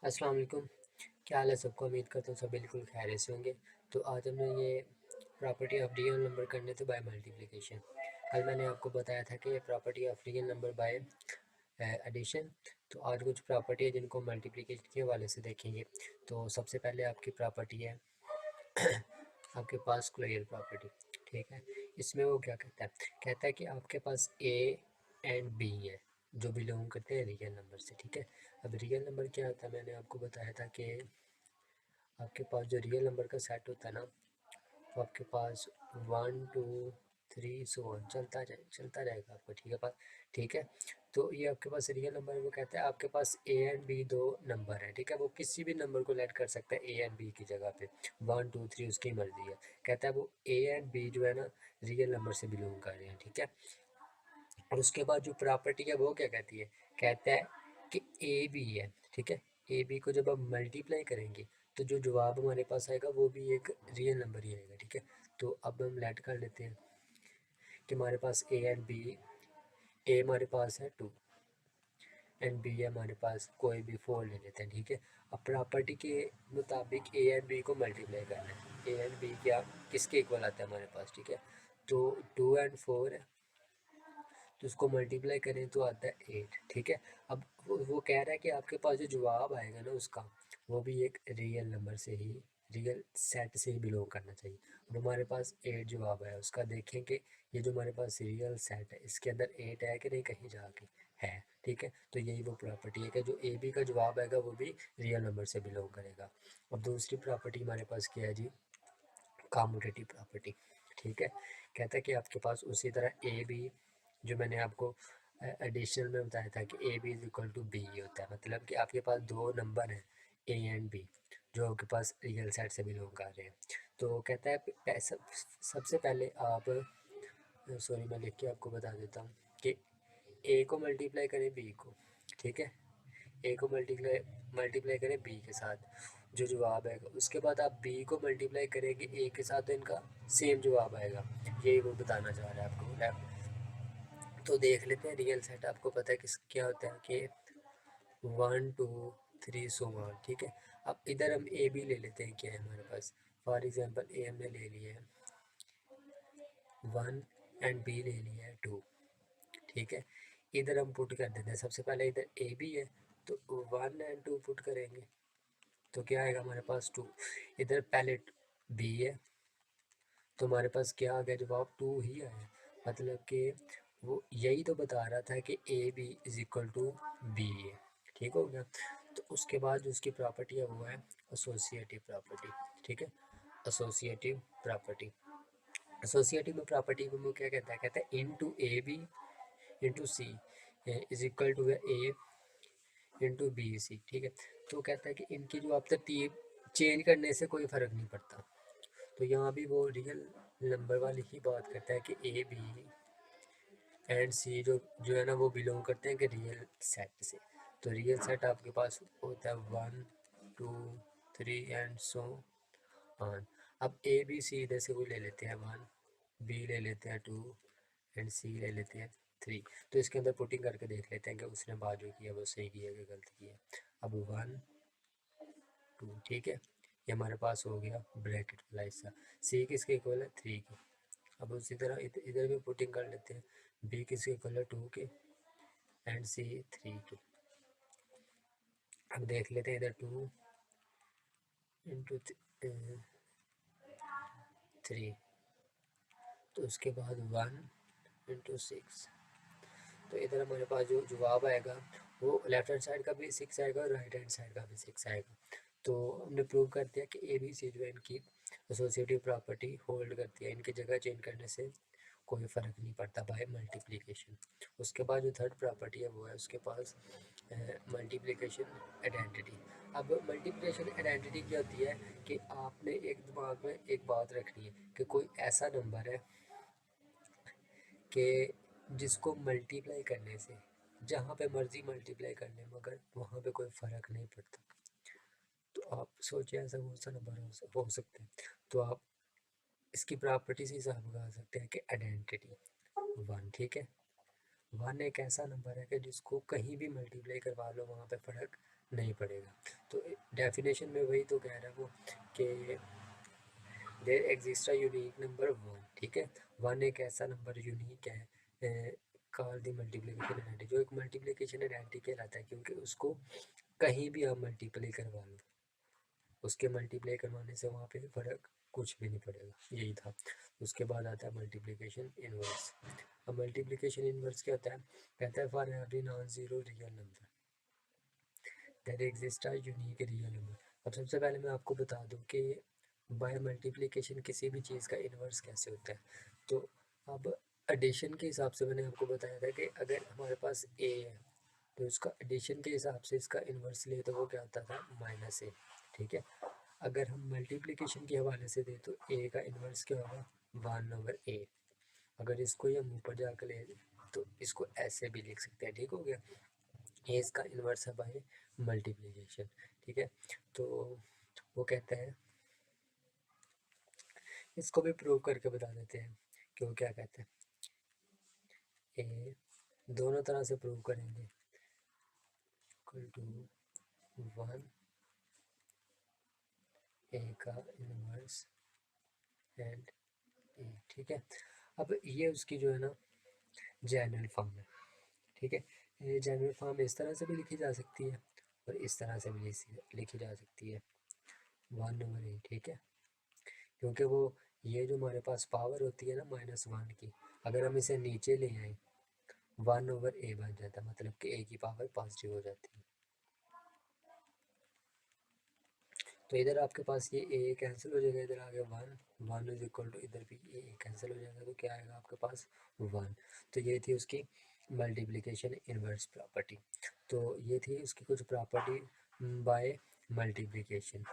अस्सलाम वालेकुम। क्या हाल है सबको? उम्मीद करता हूँ सब बिल्कुल खैरियत से होंगे। तो आज हमने ये प्रॉपर्टी ऑफ रियल नंबर करने थे बाय मल्टीप्लिकेशन। कल मैंने आपको बताया था कि property of real number by addition. तो आज कुछ प्रॉपर्टी है जिनको मल्टीप्लिकेशन के हवाले से देखेंगे। तो सबसे पहले आपकी प्रॉपर्टी है आपके पास स्क्वायर प्रॉपर्टी। ठीक है, इसमें वो क्या कहता है? कहता है कि आपके पास ए एंड बी है जो बिलोंग करते हैं रियल नंबर से। ठीक है, अब रियल नंबर क्या होता है? मैंने आपको बताया था कि आपके पास जो रियल नंबर का सेट होता है ना, तो आपके पास 1 2 3 चलता रहेगा आपको। ठीक है पास, ठीक है। तो ये आपके पास रियल नंबर है। वो कहता है आपके पास ए एंड बी दो नंबर है। ठीक है, वो किसी भी नंबर को लेट कर सकता है ए एंड बी की जगह पे। 1 2 3 उसकी मर्जी है। कहता है वो ए एंड बी जो है ना, रियल नंबर से बिलोंग कर रहे हैं। ठीक है, और उसके बाद जो प्रॉपर्टी है वो क्या कहती है? कहता है कि ए बी है। ठीक है, ए बी को जब हम मल्टीप्लाई करेंगे तो जो जवाब हमारे पास आएगा वो भी एक रियल नंबर ही आएगा। ठीक है, तो अब हम लेट कर लेते हैं कि हमारे पास ए एंड बी। ए हमारे पास है 2 एंड बी है हमारे पास कोई भी 4 ले लेते हैं। ठीक है, अब प्रॉपर्टी के मुताबिक ए एंड बी को मल्टीप्लाई करना है। ए एंड बी क्या किसके इक्वल आता है हमारे पास? ठीक है, तो 2 और 4 है, तो उसको मल्टीप्लाई करें तो आता है 8। ठीक है, अब वो कह रहा है कि आपके पास जो जवाब आएगा ना उसका, वो भी एक रियल नंबर से ही, रियल सेट से ही बिलोंग करना चाहिए। अब हमारे पास 8 जवाब है उसका। देखें कि ये जो हमारे पास रियल सेट है इसके अंदर 8 है कि नहीं, कहीं जाके है। ठीक है, तो यही वो प्रॉपर्टी है कि जो ए बी का जवाब आएगा वो भी रियल नंबर से बिलोंग करेगा। अब दूसरी प्रॉपर्टी हमारे पास क्या है जी? Commutative property. ठीक है, कहता है कि आपके पास उसी तरह ए बी, जो मैंने आपको एडिशनल में बताया था कि A B is equal to B होता है। मतलब कि आपके पास दो नंबर हैं ए एंड बी जो आपके पास रियल सेट से बिलोंग कर रहे हैं। तो कहता है सबसे पहले आप, सॉरी मैं लिख के आपको बता देता हूँ कि ए को मल्टीप्लाई करें बी को। ठीक है, ए को मल्टीप्लाई मल्टीप्लाई करें बी के साथ, जो जवाब आएगा उसके बाद आप बी को मल्टीप्लाई करेंगे ए के साथ, तो इनका सेम जवाब आएगा। यही वो बताना चाह रहा है आपको। तो देख लेते हैं रियल सेट। आपको पता है किस क्या होता है कि 1 2 3 सो वन। ठीक है, अब इधर हम ए बी ले लेते हैं। क्या है हमारे पास? फॉर एग्जांपल ए हमने ले लिया है 1 एंड बी ले लिया है 2। ठीक है, इधर हम पुट कर देते हैं। सबसे पहले इधर ए बी है तो 1 एंड 2 पुट करेंगे तो क्या आएगा हमारे पास? 2। इधर पहले बी है तो हमारे पास क्या आ गया? जवाब 2 ही आया। मतलब कि वो यही तो बता रहा था कि A B is equal to B है। ठीक हो गया। तो उसके बाद जो उसकी प्रॉपर्टी है वो है एसोसिएटिव प्रॉपर्टी। ठीक है, एसोसिएटिव प्रॉपर्टी। एसोसिएटिव में प्रॉपर्टी में वो क्या कहता है? कहता है into A B into C is equal to A into B C. ठीक है, तो कहता है कि इनकी जो आप तरतीब चेंज करने से कोई फ़र्क नहीं पड़ता। तो यहाँ भी वो रियल नंबर वाली ही बात करता है कि ए बी एंड सी जो है ना वो बिलोंग करते हैं कि रियल सेट से। तो रियल सेट आपके पास होता है 1 2 3 एंड सो ऑन। अब ए बी सी इधर से वो ले लेते हैं 1, बी ले लेते हैं 2 एंड सी ले लेते हैं 3। तो इसके अंदर पुटिंग करके देख लेते हैं कि उसने बात जो की है वो सही की है कि गलत की है। अब 1 2, ठीक है, ये हमारे पास हो गया ब्रैकेट वाला हिस्सा। सी किसके इक्वल है? 3 की। अब उसी तरह इधर भी पुटिंग कर लेते हैं। बी किसके इक्वल है? 2 के एंड सी 3 के। अब देख लेते हैं इधर 2 इंटू 3, तो उसके बाद 1 इंटू 6। तो इधर हमारे पास जो जवाब आएगा वो लेफ्ट हैंड साइड का भी 6 आएगा और राइट हैंड साइड का भी 6 आएगा। तो हमने प्रूव कर दिया कि ए बी सी जो है इनकी एसोसिएटिव प्रॉपर्टी होल्ड करती है। इनकी जगह चेंज करने से कोई फ़र्क नहीं पड़ता बाय मल्टीप्लिकेशन। उसके बाद जो थर्ड प्रॉपर्टी है वो है उसके पास मल्टीप्लिकेशन आइडेंटिटी। अब मल्टीप्लिकेशन आइडेंटिटी क्या होती है कि आपने एक दिमाग में एक बात रखनी है कि कोई ऐसा नंबर है कि जिसको मल्टीप्लाई करने से जहाँ पे मर्जी मल्टीप्लाई कर लें मगर वहाँ पे कोई फ़र्क नहीं पड़ता। तो आप सोचिए ऐसा कौन सा नंबर हो सकता है? तो आप इसकी प्रॉपर्टी से हिसाब लगा सकते हैं कि आइडेंटिटी 1। ठीक है, 1 एक ऐसा नंबर है कि जिसको कहीं भी मल्टीप्लाई करवा लो वहाँ पे फ़र्क नहीं पड़ेगा। तो डेफिनेशन में वही तो कह रहा है वो कि there exist a unique number one, ठीक है। वन एक ऐसा नंबर यूनिक है कॉल द मल्टीप्लिकेशन आइडेंटिटी, जो एक मल्टीप्लिकेशन आइडेंटिटी कहलाता है, क्योंकि उसको कहीं भी आप मल्टीप्लाई करवा लो, उसके मल्टीप्लाई करवाने से वहाँ पे फ़र्क कुछ भी नहीं पड़ेगा, यही था। उसके बाद आता है मल्टीप्लिकेशन इनवर्स। अब मल्टीप्लिकेशन इनवर्स क्या होता है, कहता है for every non zero real number there exist a unique real number. अब सबसे पहले मैं आपको बता दूं कि बाय मल्टीप्लिकेशन किसी भी चीज़ का इन्वर्स कैसे होता है। तो अब एडिशन के हिसाब से मैंने आपको बताया था कि अगर हमारे पास ए है तो इसका एडिशन के हिसाब से इसका इन्वर्स ले तो वो क्या होता था माइनस ए, ठीक है। अगर हम मल्टीप्लिकेशन के हवाले से दें तो ए का इन्वर्स क्या होगा, 1/a। अगर इसको ही हम ऊपर जाकर ले तो इसको ऐसे भी लिख सकते हैं, ठीक हो गया। ये इसका इन्वर्स है बाय मल्टीप्लिकेशन, ठीक है। तो वो कहता है, इसको भी प्रूव करके बता देते हैं कि वो क्या कहते हैं। ए दोनों तरह से प्रूव करेंगे, इक्वल टू 1 ए का इन्वर्स एंड ए, ठीक है। अब ये उसकी जो है ना जनरल फॉर्म है, ठीक है। ये जनरल फॉर्म इस तरह से भी लिखी जा सकती है और इस तरह से भी लिखी जा सकती है 1/a, ठीक है। क्योंकि वो ये जो हमारे पास पावर होती है ना -1 की, अगर हम इसे नीचे ले आए 1/a बन जाता है, मतलब कि a की पावर पॉजिटिव हो जाती है। तो इधर आपके पास ये a कैंसिल हो जाएगा, इधर आ गया 1 इज इक्वल टू, इधर भी a कैंसिल हो जाएगा, तो क्या आएगा आपके पास 1। तो ये थी उसकी मल्टीप्लिकेशन इनवर्स प्रॉपर्टी। तो ये थी उसकी कुछ प्रॉपर्टी बाय मल्टीप्लिकेशन।